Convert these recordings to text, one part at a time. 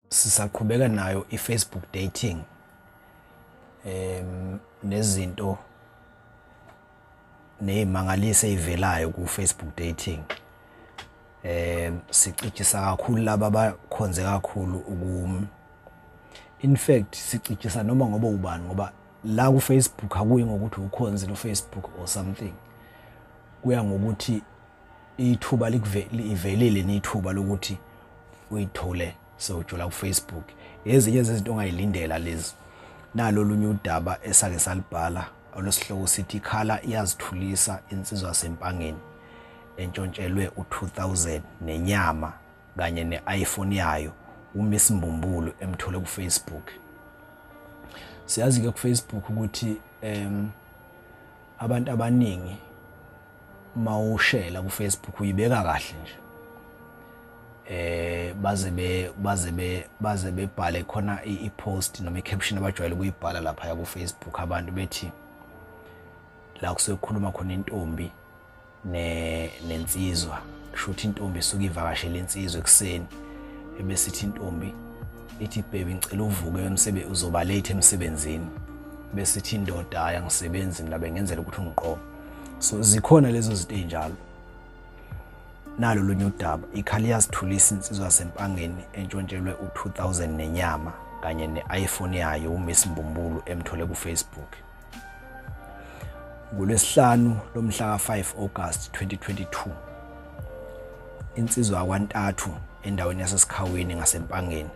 sisaqhubeka nayo iFacebook dating nezinto nezimangalise ezivelayo kuFacebook dating sicitshisa kakhulu laba abakhonze kakhulu in fact sicitshisa noma ngoba ubani ngoba la kuFacebook akuyi ngokuthi ukhonze noFacebook or something kuya ngokuthi ithuba livelile nithuba lokuthi uyithole sewujula kuFacebook ezinye zezinto ongayilindela lezi nalo lunye udaba esake salibhala olosihloko sithi ikhala iyazithulisa insizwa sempangeni entshontshelwe u2000 nenyama kanye neIphone yayo uMiss Mbumbulu emthole kuFacebook. Siyazi ke kuFacebook ukuthi abantu abaningi mawushela kuFacebook uyibeka kahle nje baze bebhale khona ipost noma iCaption abajwayele ukuyibhala lapha ya kuFacebook abantu bethi la kusekhuluma khona intombi nensizwa kushuthi intombi isuka ivakashela insizwa ekseni ebesithi intombi ithi baby ngicela uvuke emsebenzi uzoba late emsebenzini besithi indoda ayangisebenzi mina bengenzela ukuthi ungiqobe. So zikhona lezo zinto ezinjalo. Nalo lunye udaba ikhali yazithulisa insizwa sempangeni entshontshelwe u2000 nenyama kanye neIphone yayo uMiss Mbumbulu emthole kuFacebook. Ngolwesihlanu lomhla ka5 August 2022 insizwa yakwantathu endaweni yasesikhaweni ngasempangeni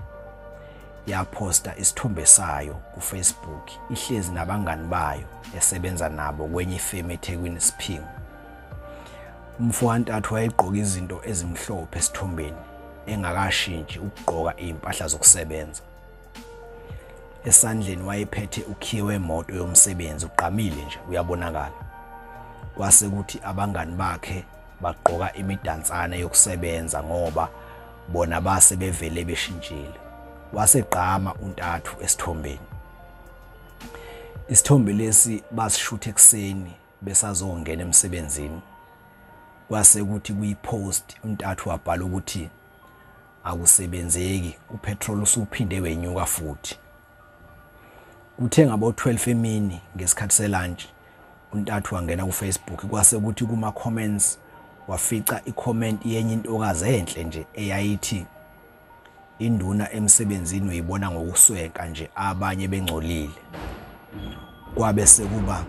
yaposta isithombe sayo kuFacebook ihlezi nabangani bayo esebenza nabo kwenye ifirm eThekwini Siphingi. Umfo wantathu wayegqoka izinto ezimhlophe esithombeni engakashintshi ukugqoka impahla zokusebenza. Esandleni wayephethe ukhiye wemoto yomsebenzi uqamile nje uyabonakala. Kwase kuthi abangani bakhe bagqoka imidansana yokusebenza ngoba bona base bevele beshintshile. Wasegqama untathu esithombeni. Isithombe lesi basishutha ekseni besazongena emsebenzini. Kwase kuthi kuyipost untathu wabhala ukuthi akusebenzeki upetrol usuphinde wenyuka futhi. Kuthe ngabo 12 emini ngesikhathi selunch untathu wangena kuFacebook kwase kuthi kuma comments wafica icomment yenye intokazi enhle nje eyayithi induna emsebenzini uyibona ngokuswenka nje abanye bengcolile. Kwabe sekuba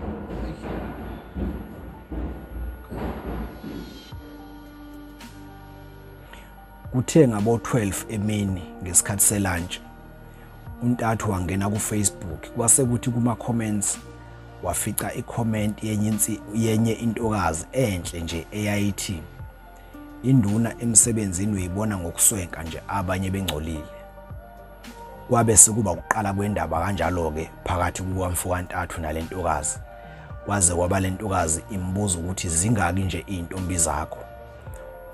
kuthe ngabo 12 emini ngesikhathi selunch untathu wangena kuFacebook kwase kuthi kuma comments wafica icomment yenye intokazi enhle nje eyayithi induna emsebenzini uyibona ngokuswenka nje abanye bengcolile. Kwabe sekuba ukuqala kwendaba kanjalo ke phakathi kukamfo wantathu nalentokazi. Kwaze kwaba lentokazi imbuza ukuthi zingaki nje izintombi zakho.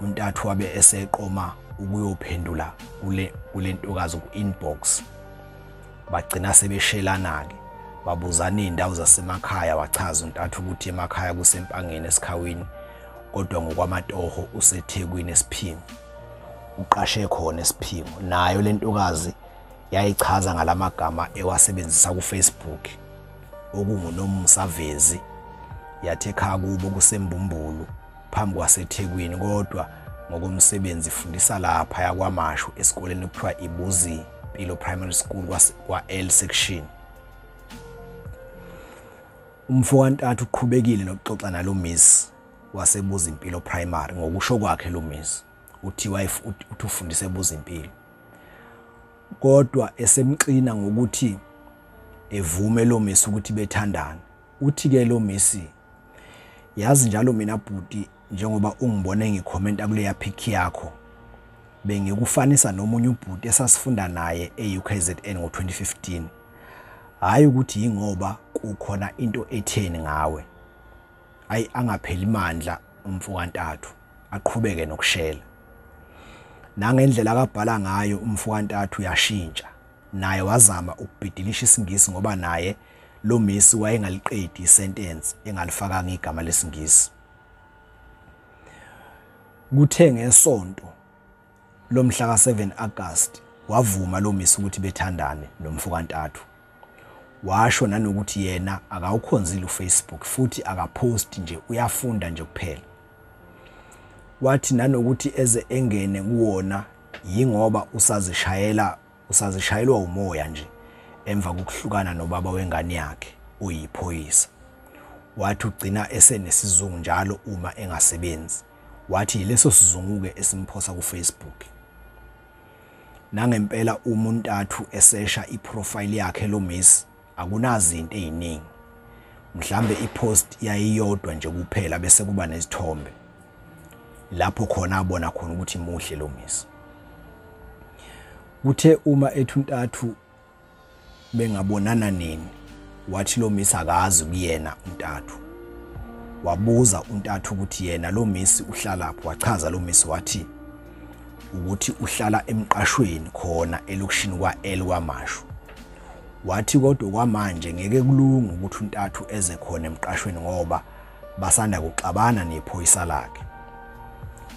Untathu wabe eseqoma ukuyophendula kulentokazi ku-inbox. Bagcina sebeshelana ke babuzana izindawo zasemakhaya wachaza untathu ukuthi emakhaya kusempangeni esikhawini kodwa ngokwamatoho useThekwini Siphingi uqashe khona eSiphingi. Nayo lentokazi yayichaza ngalamagama ewasebenzisa kuFacebook okunguNomsavezi yathi ekhaya kubo kuseMbumbulu phambi kwaseThekwini kodwa ngokomsebenzi ifundisa lapha yakwaMashu esikoleni okuthiwa iBuzi Mpilo Primary School kwa-L section. Umfo wantathu uqhubekile nokuxoxa nalo Miss waseBuzi Mpilo Primary ngokusho kwakhe lo Miss uthi ufundise eBuzi Mpilo kodwa esemxina ngokuthi evume lo Miss ukuthi bethandana. Uthi ke lo Miss yazi njalo mina bhuti njengoba ungibone ngikhomenta kule yapic yakho bengikufanisa nomunye ubhuti esasifunda naye eUKZN ngo2015 hayi ukuthi ingoba kukhona into etheni ngawe. Ayi angapheli imandla umfo wantathu aqhubeke nokushela. Nangendlela akabhala ngayo umfo wantathu yashintsha naye wazama ukubhidilisha isingisi ngoba naye lo Miss wayengaliqedi isentence engalifaka ngegama lesingisi. Kuthe ngesonto lomhla ka7 August wavuma lo Miss ukuthi bethandane nomfokantathu. Washo nanokuthi yena akawukhonzile uFacebook futhi akapost nje, uyafunda nje kuphela. Wathi nanokuthi eze engene kuwona yingoba usazishayelwa umoya nje emva kokuhlukana nobaba wengane yakhe uyiphoyisa. Wathi ugcina esenesizungu njalo uma engasebenzi. Wathi leso sizunguke esimphosa kuFacebook. Nangempela umuntathu esesha iprofile yakhe lo Miss akunazi izinto eziningi. Mhlambe ipost yayiyodwa nje kuphela bese kuba nesithombe. Lapho khona abona khona ukuthi muhle lo Miss. Kuthe uma ethi untathu bengabonana nini, wathi lo Miss akazi kuyena untathu. Wabuza untathu ukuthi yena lo Miss uhlalapho, wachaza lo Miss wathi ukuthi uhlala emqashweni khona elokishini kwa-L kwaMashu. Wathi kodwa kwamanje ngeke kulunga ukuthi untathu eze khona emqashweni ngoba basanda kuxabana nephoyisa lakhe.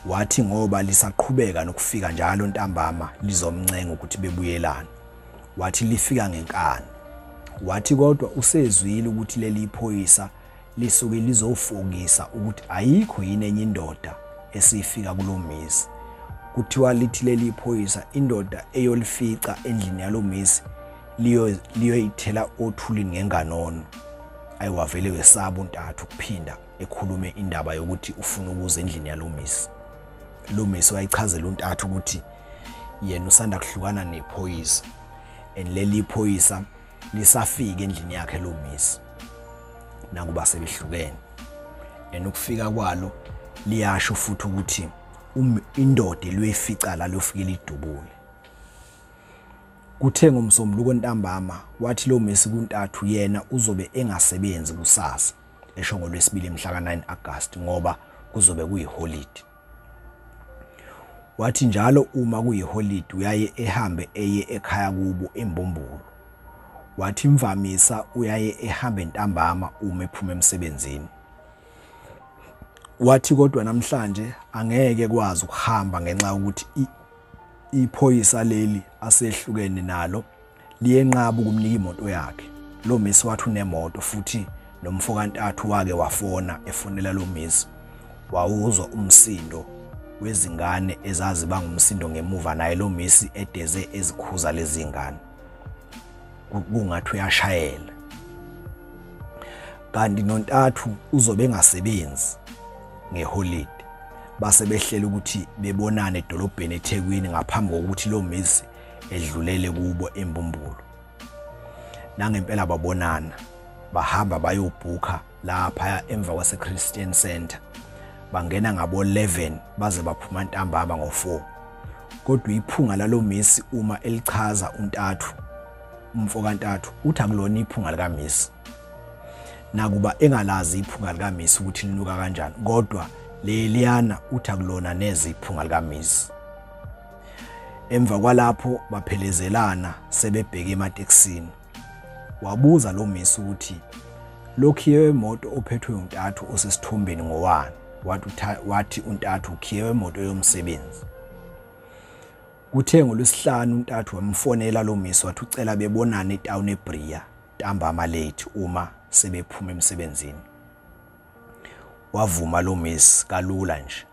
Wathi ngoba lisaqhubeka nokufika njalo ntambama lizomncenga ukuthi bebuyelane. Wathi lifika ngenkani. Wathi kodwa usezwile ukuthi leli iphoyisa lisuke lizofokisa ukuthi ayikho yini enye indoda esifika kulo Miss. Kuthiwa lithi leli iphoyisa indoda eyolifica endlini yalo Miss liyoyithela othulini ngenganono. Ayiwavele wesaba untathu kuphinda ekhulume indaba yokuthi ufuna ukuza endlini yalo Miss. Lo Miss wayichazela untathu ukuthi yena usanda kuhlukana nephoyisa leli iphoyisa lisafika endlini yakhe lo Miss. Nakuba sebehlukene. Ukufika kwalo liyasho futhi ukuthi indoda eliyoyifica la lofika lidubule. Kuthe ngomsombuluko ntambama wathi lo Miss kuntathu yena uzobe engasebenzi kusasa esho ngoLwesibili emhla ka-9 August ngoba kuzobe kuyiholiday. Wathi njalo uma kuyiholiday uyaye ehambe eye ekhaya kubo eMbombulu. Wathi imvamisa uyaye ehambe ntambama uma ephuma emsebenzini. Wathi kodwa namhlanje angeke kwazi ukuhamba ngenxa ukuthi iphoyisa leli asehlukene nalo liyenqaba ukumnika imoto yakhe. Lo Miss wathi unemoto futhi nomfokantathu wake wafona efonela lo Miss. Wawuzwa umsindo wezingane ezazi bangumsindo ngemuva naye lo Miss edeze ezikhuza lezi ngane. Kungathi uyashayela. Kanti nontathu uzobe engasebenzi ngeholiday. Base behlela ukuthi bebonane edolobheni eThekwini ngaphambi kokuthi lo Miss edlulele kubo eMbombulu. Nangempela babonana, bahamba bayobhuka lapha emva kwase Christian Center. Bangena ngabo 11 baze baphuma ntambama ngo4. Kodwa iphunga lalo Miss uma elichaza untathu umfokantathu uthi akulona iphunga lika Miss. Nakuba engalazi iphunga lika Miss ukuthi linuka kanjani, kodwa leliyana uthi akulona neze iphunga lika Miss. Emva kwalapho baphelezelana sebebheke emateksini. Wabuza lo Miss ukuthi lokhiye wemoto ophethwe untathu osesithombeni ngowani. Wathi untathu ukhiye wemoto yomsebenzi. Kuthe ngoLwesihlanu untathu wamfonela lo Miss wathi ucela bebonane etown eBria ntambama late uma sebephuma emsebenzini. Wavuma lo Miss kalula nje.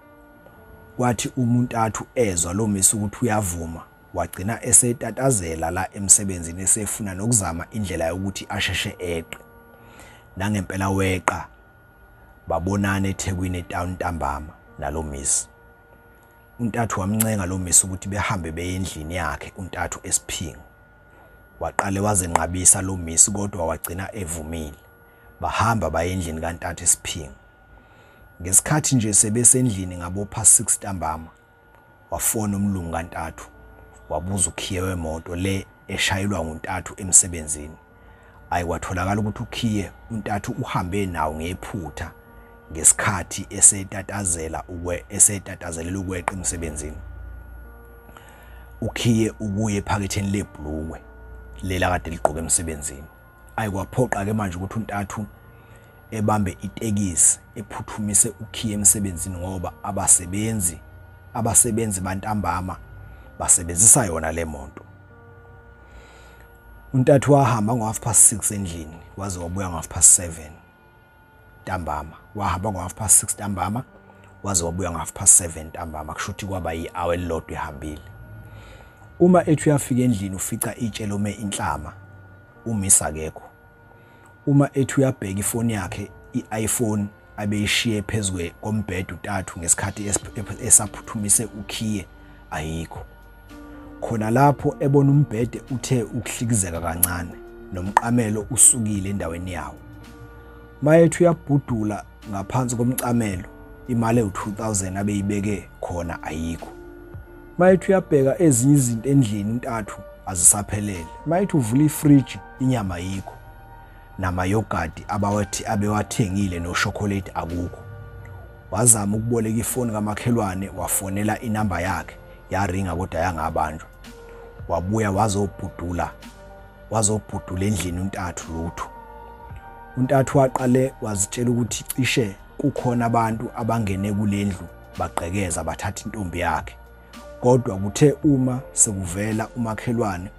Kwathi umuntathu ezwa lo Miss ukuthi uyavuma, wagcina esetatazela la emsebenzini esefuna nokuzama indlela yokuthi asheshe eqe. Nangempela weqa babonana eThekwini etown ntambama nalo Miss. Untathu wamncenga lo Miss ukuthi behambe beye endlini yakhe untathu esiphingi. Waqale wazenqabisa lo Miss kodwa wagcina evumile. Bahamba baye endlini kaNtathu esiphingi. Ngesikhathi nje sebesendlini ngabo past 6 ntambama wafona umlungu kaNtathu. Wabuza ukhiye wemoto le eshayelwa nguNtathu emsebenzini. Ayikwatholakala ukuthi ukhiye uNtathu uhambe nawo ngephutha ngesikhathi esetatazelela ukweqa emsebenzini. Ukhiye ubuye ephaketheni lebhlukwe lela kade ligqoke emsebenzini. Ayikwaphoqa ke manje ukuthi uNtathu ebambe itekisi ephuthumise ukhiye emsebenzini ngoba abasebenzi bantambama basebenzisa yona le moto. Untathu wahamba ngo6:30 endlini waze wabuya ngo7:30 ntambama. Wahamba ngo6:30 ntambama waze wabuya ngo7:30 ntambama. Kusho ukuthi kwaba yi-hour elilodwa ehambile. Uma ethi uyafika endlini ufica itshelome inhlama uMiss akekho. Uma ethi uyabheka ifoni yakhe i-iPhone abeyishiye phezulu kombhede uNtathu ngesikhathi esaphuthumise ukhiye ayikho. Khona lapho ebona umbhede uthe ukuhlikizeka kancane nomqamelo usukile endaweni yawo. Mayethi uyabhudula ngaphansi komcamelo imali ewu2000 abeyibeke khona ayikho. Mayethi uyabheka ezinye izinto endlini uNtathu azisaphelele. Mayethi uvula ifridge inyama ayikho. Nama yogurt abewathengile no chocolate akukho. Wazama ukuboleka ifoni kamakhelwane wafonela inamba yakhe yaringa kodwa yangabanjwa. Wabuya wazobhudula endlini uNtathu lutho. uNtathu waqale wazitshela ukuthi cishe kukhona abantu abangene kulendlu baqhekeza bathatha intombi yakhe. Kodwa kuthe uma sekuvela umakhelwane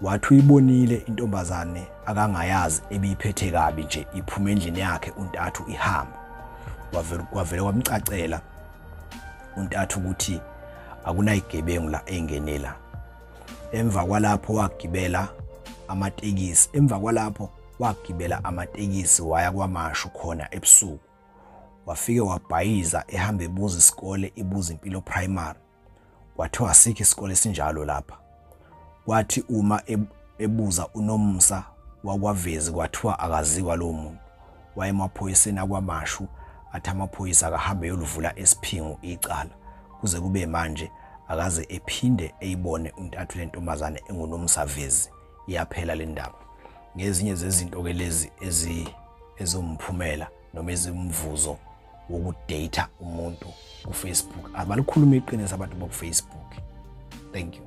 wathi uyibonile intombazane akangayazi ebiyiphethe kabi nje iphuma endlini yakhe uNtathu ihamba. Kwavele kwamcacela uNtathu ukuthi akunayigebengu la engenela. Emva kwalapho wagibela amatekisi waya kwaMashu khona ebusuku. Wafike wabhayiza ehamba ebuza isikole ibuza impilo primary. Kwathiwa asikho isikole esinjalo lapha. Kwathi uma ebuza uNomusa wakwavezi kwathiwa akaziwa lo muntu. Wayemaphoyiseni akwaMashu athi amaphoyisa akahambe yoluvula esiphingu icala. Kuze kube manje akaze ephinde eyibone uNtathu lentombazane enguNomusa vezi. Iyaphela le ndaba. Ngezinye zezinto ke lezi ezomphumela noma ezimvuzo wokudata umuntu kuFacebook. Abalikhuluma iqiniso abantu bokuFacebook. Thank you.